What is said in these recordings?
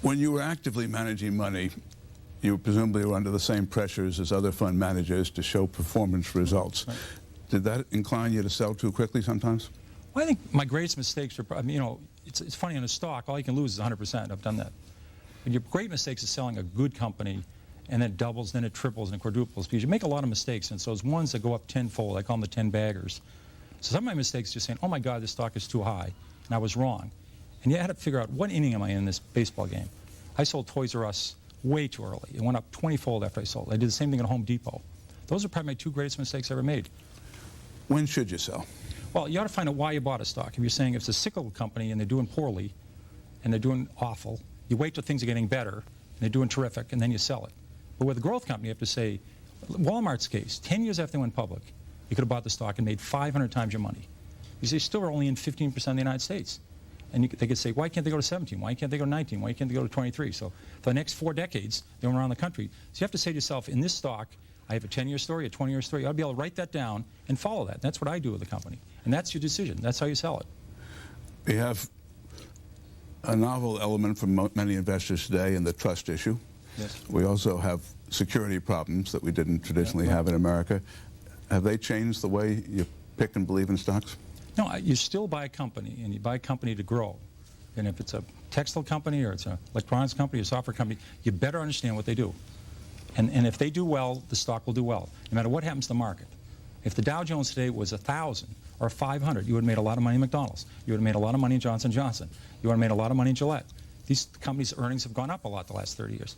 When you were actively managing money, you presumably were under the same pressures as other fund managers to show performance results. Right. Did that incline you to sell too quickly sometimes? Well, I think my greatest mistakes are, it's funny, in a stock, all you can lose is 100%. I've done that. But your great mistakes is selling a good company, and then it doubles, then it triples, and it quadruples, because you make a lot of mistakes, and so those ones that go up tenfold, I call them the 10 baggers. So some of my mistakes are just saying, oh my God, this stock is too high, and I was wrong. And you had to figure out, what inning am I in this baseball game? I sold Toys R Us way too early. It went up 20-fold after I sold. I did the same thing at Home Depot. Those are probably my two greatest mistakes I ever made. When should you sell? Well, you ought to find out why you bought a stock. If you're saying it's a cyclical company and they're doing poorly and they're doing awful, you wait till things are getting better and they're doing terrific, and then you sell it. But with a growth company, you have to say, Walmart's case, 10 years after they went public, you could have bought the stock and made 500 times your money. You say, still are only in 15% of the United States. And they could say, why can't they go to 17? Why can't they go to 19? Why can't they go to 23? So for the next 4 decades, they went around the country. So you have to say to yourself, in this stock, I have a 10-year story, a 20-year story. You ought to be able to write that down and follow that. That's what I do with the company. And that's your decision. That's how you sell it. We have a novel element for many investors today in the trust issue. Yes. We also have security problems that we didn't traditionally have in America. Have they changed the way you pick and believe in stocks? No, you still buy a company, and you buy a company to grow. And if it's a textile company or it's an electronics company or a software company, you better understand what they do. And if they do well, the stock will do well, no matter what happens to the market. If the Dow Jones today was 1,000 or 500, you would have made a lot of money in McDonald's. You would have made a lot of money in Johnson & Johnson. You would have made a lot of money in Gillette. These companies' earnings have gone up a lot the last 30 years.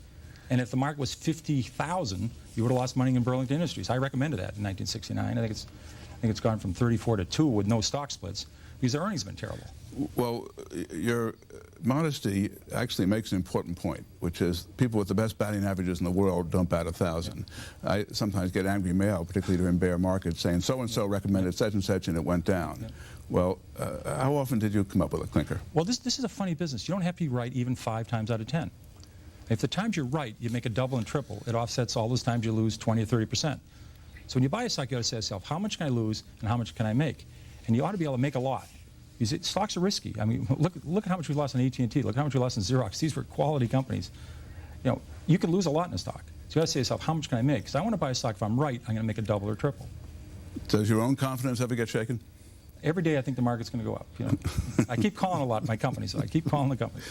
And if the market was 50,000, you would have lost money in Burlington Industries. I recommended that in 1969. I think it's gone from 34 to 2 with no stock splits, because their earnings have been terrible. Well, your modesty actually makes an important point, which is people with the best batting averages in the world don't bat 1,000. Yeah. I sometimes get angry mail, particularly during bear markets, saying so-and-so recommended such and such and it went down. Yeah. Well, how often did you come up with a clinker? Well, this is a funny business. You don't have to be right even 5 times out of 10. If the times you're right, you make a double and triple. It offsets all those times you lose 20 or 30%. So when you buy a stock, you ought to say to yourself, how much can I lose and how much can I make? And you ought to be able to make a lot. Because stocks are risky. I mean, look at how much we lost in AT&T. Look how much we lost in Xerox. These were quality companies. You know, you can lose a lot in a stock. So you got to say to yourself, how much can I make? Because I want to buy a stock, if I'm right, I'm going to make a double or triple. Does your own confidence ever get shaken? Every day I think the market's going to go up. You know? I keep calling a lot in my company, so I keep calling the company.